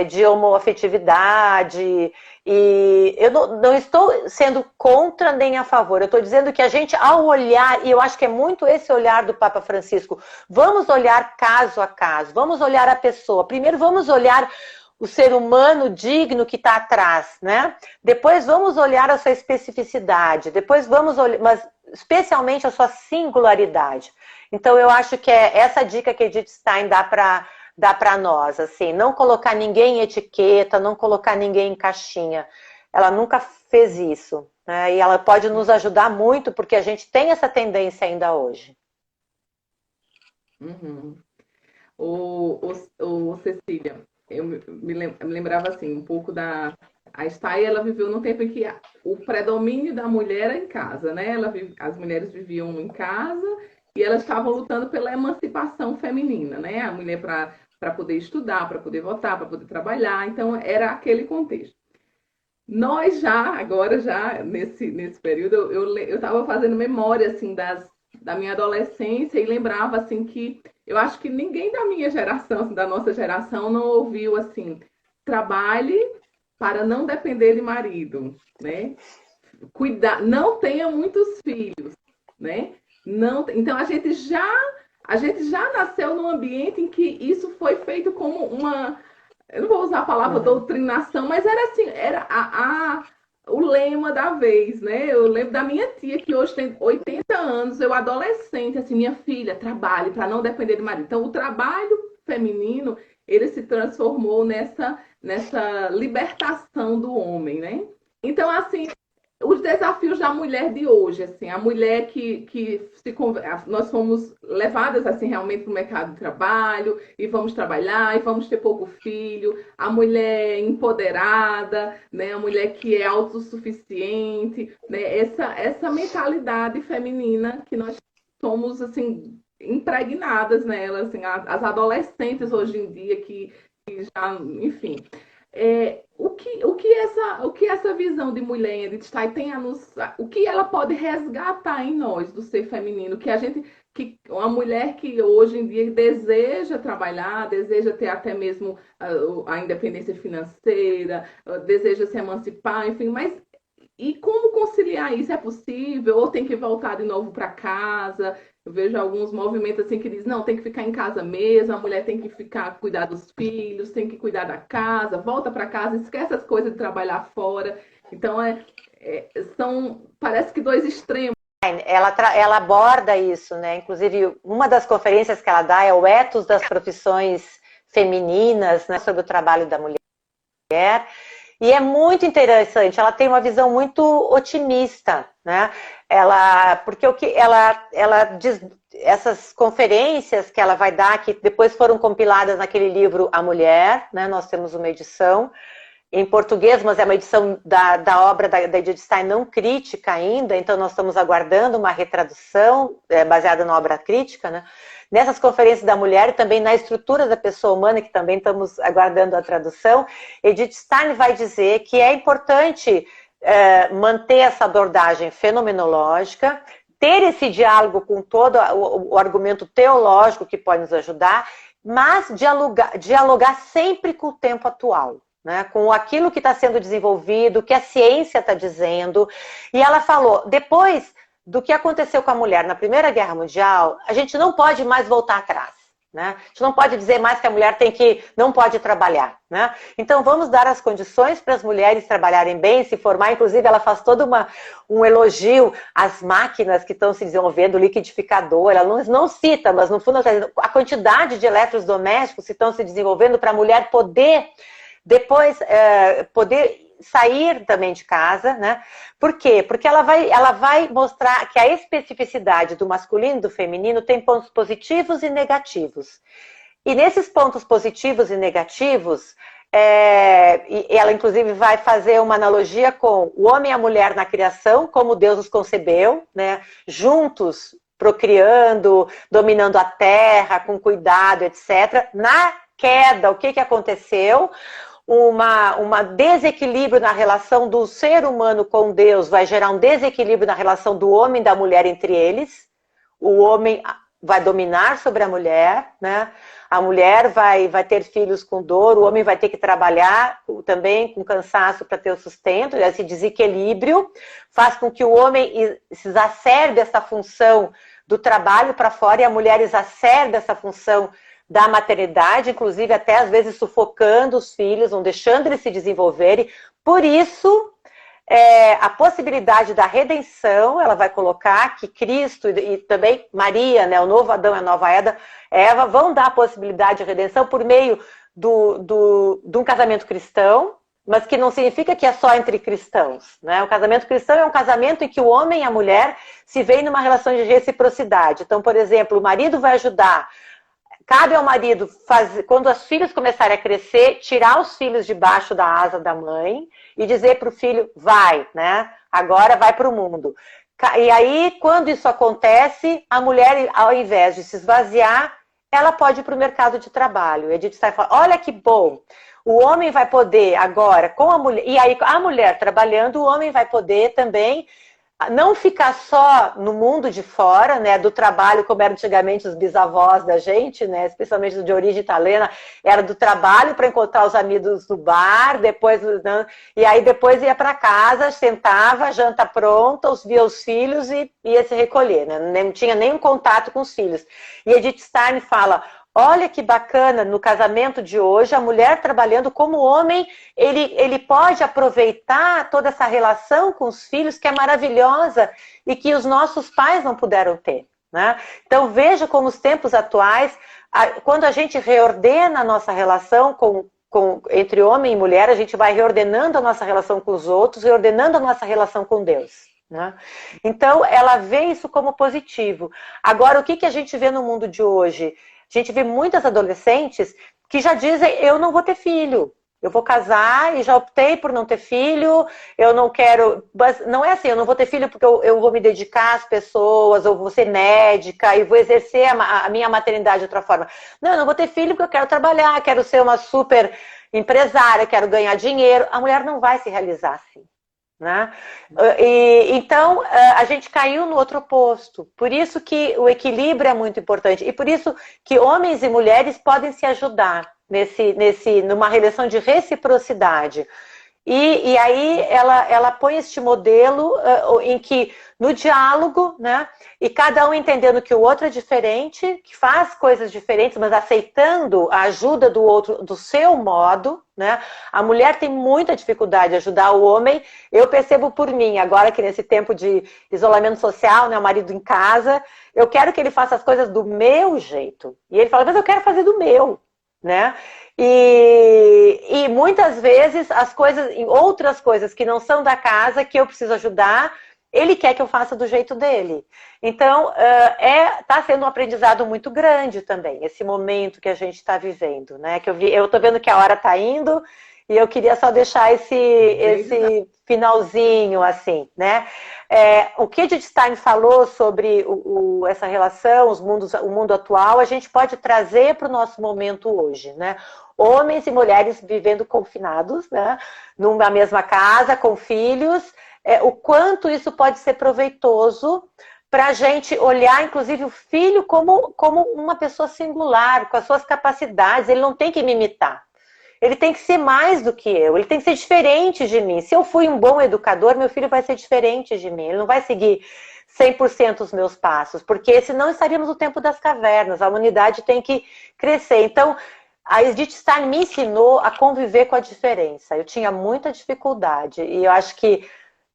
de homoafetividade. E eu não estou sendo contra nem a favor. Eu estou dizendo que a gente, ao olhar, e eu acho que é muito esse olhar do Papa Francisco, vamos olhar caso a caso, vamos olhar a pessoa. Primeiro, vamos olhar o ser humano digno que está atrás, né? Depois vamos olhar a sua especificidade, depois vamos olhar, mas especialmente a sua singularidade. Então eu acho que é essa dica que Edith Stein dá para nós, assim, não colocar ninguém em etiqueta, não colocar ninguém em caixinha. Ela nunca fez isso, né? E ela pode nos ajudar muito, porque a gente tem essa tendência ainda hoje. Uhum. O Cecília, eu me lembrava assim, um pouco da... A Stein, ela viveu num tempo em que o predomínio da mulher era em casa, né? As mulheres viviam em casa e elas estavam lutando pela emancipação feminina, né? A mulher para poder estudar, para poder votar, para poder trabalhar. Então, era aquele contexto. Nós já, agora já, nesse período, eu estava fazendo memória, assim, da minha adolescência e lembrava, assim, que eu acho que ninguém da minha geração, da nossa geração, não ouviu, assim, trabalhe para não depender de marido, né? Cuidar, não tenha muitos filhos, né? Não, então a gente já nasceu num ambiente em que isso foi feito como uma, eu não vou usar a palavra doutrinação, mas era assim, era o lema da vez, né? Eu lembro da minha tia, que hoje tem 80 anos, eu adolescente, assim, minha filha, trabalhe para não depender do marido. Então, o trabalho feminino, ele se transformou nessa libertação do homem, né? Então, assim, os desafios da mulher de hoje, assim, a mulher nós fomos levadas assim realmente para o mercado de trabalho e vamos trabalhar e vamos ter pouco filho, a mulher empoderada, né, a mulher que é autossuficiente, né, essa mentalidade feminina que nós somos assim impregnadas nela, assim, as adolescentes hoje em dia que já, enfim, o que essa visão de mulher em Edith Stein tem a nos, o que ela pode resgatar em nós do ser feminino, que uma mulher que hoje em dia deseja trabalhar, deseja ter até mesmo a independência financeira, deseja se emancipar, enfim, mas e como conciliar isso? É possível? Ou tem que voltar de novo para casa? Eu vejo alguns movimentos assim que dizem, não, tem que ficar em casa mesmo, a mulher tem que cuidar dos filhos, tem que cuidar da casa, volta para casa, esquece as coisas de trabalhar fora. Então, parece que dois extremos. Ela aborda isso, né? Inclusive, uma das conferências que ela dá é o ethos das profissões femininas, né? Sobre o trabalho da mulher. E é muito interessante, ela tem uma visão muito otimista, né? Porque o que ela diz, essas conferências que ela vai dar, que depois foram compiladas naquele livro A Mulher, né? Nós temos uma edição em português, mas é uma edição da obra da Edith Stein não crítica ainda, então nós estamos aguardando uma retradução baseada na obra crítica, né? Nessas conferências da mulher e também na estrutura da pessoa humana, que também estamos aguardando a tradução, Edith Stein vai dizer que é importante manter essa abordagem fenomenológica, ter esse diálogo com todo o argumento teológico que pode nos ajudar, mas dialogar sempre com o tempo atual, né? Com aquilo que está sendo desenvolvido, o que a ciência está dizendo. E ela falou, depois do que aconteceu com a mulher na Primeira Guerra Mundial, a gente não pode mais voltar atrás. Né? A gente não pode dizer mais que a mulher não pode trabalhar. Né? Então vamos dar as condições para as mulheres trabalharem bem, se formar. Inclusive ela faz todo um elogio às máquinas que estão se desenvolvendo, o liquidificador. Ela não cita, mas no fundo a quantidade de eletrodomésticos que estão se desenvolvendo para a mulher poder depois poder sair também de casa, né? Por quê? Porque ela vai mostrar que a especificidade do masculino e do feminino tem pontos positivos e negativos. E nesses pontos positivos e negativos, ela inclusive vai fazer uma analogia com o homem e a mulher na criação, como Deus os concebeu, né? Juntos, procriando, dominando a terra, com cuidado, etc. Na queda, o que aconteceu? Uma desequilíbrio na relação do ser humano com Deus vai gerar um desequilíbrio na relação do homem e da mulher entre eles. O homem vai dominar sobre a mulher, né? A mulher vai ter filhos com dor, o homem vai ter que trabalhar também com cansaço para ter o sustento. Esse desequilíbrio faz com que o homem exacerbe essa função do trabalho para fora e a mulher exacerbe essa função da maternidade, inclusive até às vezes sufocando os filhos, não deixando eles se desenvolverem. Por isso, a possibilidade da redenção, ela vai colocar que Cristo e também Maria, né, o novo Adão e a nova Eva, vão dar a possibilidade de redenção por meio de um casamento cristão, mas que não significa que é só entre cristãos. Né? O casamento cristão é um casamento em que o homem e a mulher se veem numa relação de reciprocidade. Então, por exemplo, o marido vai ajudar. Cabe ao marido, quando os filhos começarem a crescer, tirar os filhos debaixo da asa da mãe e dizer para o filho, vai, né? Agora vai para o mundo. E aí, quando isso acontece, a mulher, ao invés de se esvaziar, ela pode ir para o mercado de trabalho. Edith Stein fala, olha que bom, o homem vai poder agora, com a mulher, e aí a mulher trabalhando, o homem vai poder também não ficar só no mundo de fora, né, do trabalho, como eram antigamente os bisavós da gente, né, especialmente de origem italiana, era do trabalho para encontrar os amigos no bar, depois, né, e aí depois ia para casa, sentava, janta pronta, via os filhos e ia se recolher, né, não tinha nenhum contato com os filhos. E Edith Stein fala, olha que bacana, no casamento de hoje, a mulher trabalhando como homem, ele pode aproveitar toda essa relação com os filhos, que é maravilhosa, e que os nossos pais não puderam ter. Né? Então veja como os tempos atuais, quando a gente reordena a nossa relação entre homem e mulher, a gente vai reordenando a nossa relação com os outros, reordenando a nossa relação com Deus. Né? Então ela vê isso como positivo. Agora, o que a gente vê no mundo de hoje? A gente vê muitas adolescentes que já dizem, eu não vou ter filho, eu vou casar e já optei por não ter filho, eu não quero... Mas não é assim, eu não vou ter filho porque eu vou me dedicar às pessoas, ou vou ser médica e vou exercer a minha maternidade de outra forma. Não, eu não vou ter filho porque eu quero trabalhar, quero ser uma super empresária, quero ganhar dinheiro. A mulher não vai se realizar assim. Né? Então, a gente caiu no outro oposto. Por isso que o equilíbrio é muito importante. E por isso que homens e mulheres podem se ajudar numa relação de reciprocidade. E aí ela põe este modelo em que, no diálogo, né, e cada um entendendo que o outro é diferente, que faz coisas diferentes, mas aceitando a ajuda do outro do seu modo, né? A mulher tem muita dificuldade de ajudar o homem. Eu percebo por mim, agora que nesse tempo de isolamento social, né, o marido em casa, eu quero que ele faça as coisas do meu jeito. E ele fala, mas eu quero fazer do meu. Né? E muitas vezes outras coisas que não são da casa, que eu preciso ajudar, ele quer que eu faça do jeito dele. Então, tá sendo um aprendizado muito grande também, esse momento que a gente está vivendo, né? Que eu tô vendo que a hora tá indo e eu queria só deixar esse finalzinho, assim, né? O que Edith Stein falou sobre essa relação, o mundo atual, a gente pode trazer para o nosso momento hoje, né? Homens e mulheres vivendo confinados, né? Numa mesma casa, com filhos, o quanto isso pode ser proveitoso para a gente olhar, inclusive, o filho como uma pessoa singular, com as suas capacidades. Ele não tem que me imitar. Ele tem que ser mais do que eu, ele tem que ser diferente de mim. Se eu fui um bom educador, meu filho vai ser diferente de mim. Ele não vai seguir 100% os meus passos, porque senão estaríamos no tempo das cavernas, a humanidade tem que crescer. Então, a Edith Stein me ensinou a conviver com a diferença. Eu tinha muita dificuldade e eu acho que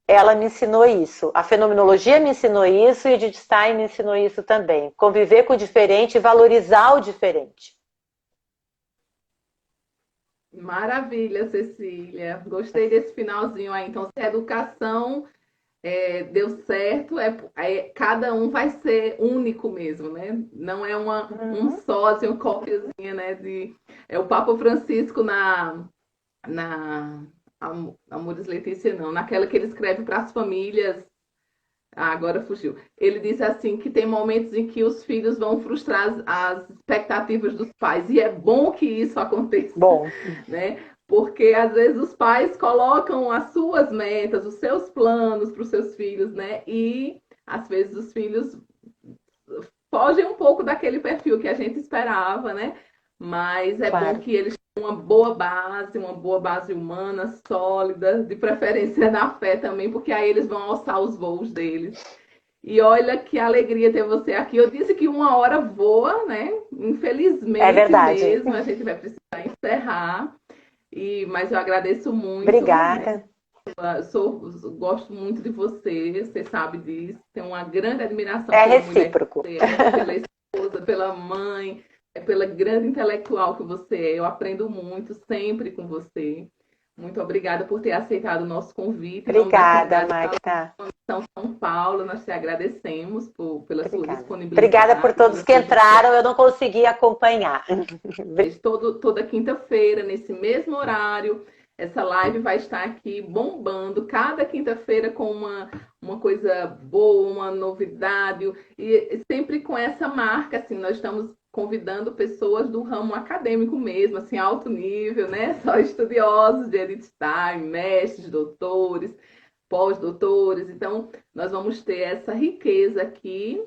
ela me ensinou isso. A fenomenologia me ensinou isso e Edith Stein me ensinou isso também. Conviver com o diferente e valorizar o diferente. Maravilha, Cecília. Gostei desse finalzinho aí. Então, se a educação deu certo, cada um vai ser único mesmo, né? Não é um sócio, uma cópiazinha, né? O Papa Francisco na Amores Letícia, não, naquela que ele escreve para as famílias. Agora fugiu. Ele diz assim que tem momentos em que os filhos vão frustrar as expectativas dos pais. E é bom que isso aconteça. Bom. Né? Porque às vezes os pais colocam as suas metas, os seus planos para os seus filhos, né? E às vezes os filhos fogem um pouco daquele perfil que a gente esperava, né? Mas é bom que eles tenham uma boa base humana, sólida, de preferência na fé também, porque aí eles vão alçar os voos deles. E olha que alegria ter você aqui. Eu disse que uma hora voa, né? Infelizmente é verdade. mesmo, a gente vai precisar encerrar. Mas eu agradeço muito. Obrigada. Né? Gosto muito de você sabe disso. Tenho uma grande admiração pela mulher recíproco. que você é, pela esposa, pela mãe, pela grande intelectual que você é. Eu aprendo muito sempre com você. Muito obrigada por ter aceitado o nosso convite. Obrigada, Magda. São Paulo, nós te agradecemos pela sua disponibilidade. Obrigada por todos que entraram, eu não consegui acompanhar. Toda quinta-feira, nesse mesmo horário, essa live vai estar aqui bombando, cada quinta-feira com uma coisa boa, uma novidade, e sempre com essa marca, assim, nós estamos convidando pessoas do ramo acadêmico mesmo, assim, alto nível, né? Só estudiosos de Edith Stein, mestres, doutores, pós-doutores. Então, nós vamos ter essa riqueza aqui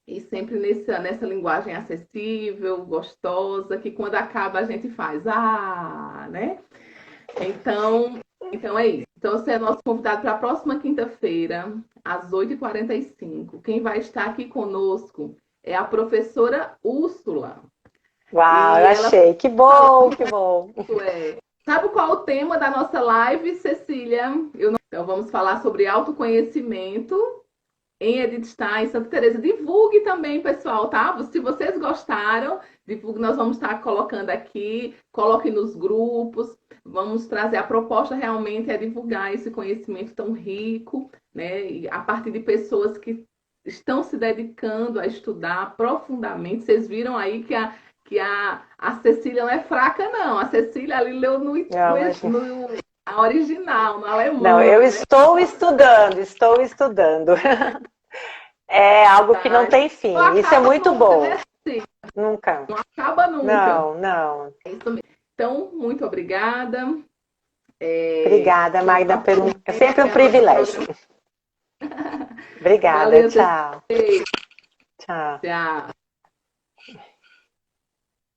e sempre nessa linguagem acessível, gostosa, que quando acaba a gente faz, né? Então é isso. Então, você é nosso convidado para a próxima quinta-feira, às 8h45. Quem vai estar aqui conosco é a professora Úrsula. Uau, eu achei. Que bom, que bom. Sabe qual é o tema da nossa live, Cecília? Então, vamos falar sobre autoconhecimento em Edith Stein, Santa Teresa. Divulgue também, pessoal, tá? Se vocês gostaram, divulgue, nós vamos estar colocando aqui, coloque nos grupos, vamos trazer. A proposta realmente é divulgar esse conhecimento tão rico, né? E a partir de pessoas que estão se dedicando a estudar profundamente. Vocês viram aí que a Cecília não é fraca, não. A Cecília ali leu a original, no alemão. Não, eu estou estudando. É algo que não tem fim. Isso é muito bom. Né? Nunca. Não acaba nunca. Não. É isso mesmo. Então, muito obrigada. Obrigada, Magda. É sempre um privilégio. Obrigada, Valeu, tchau. Tchau.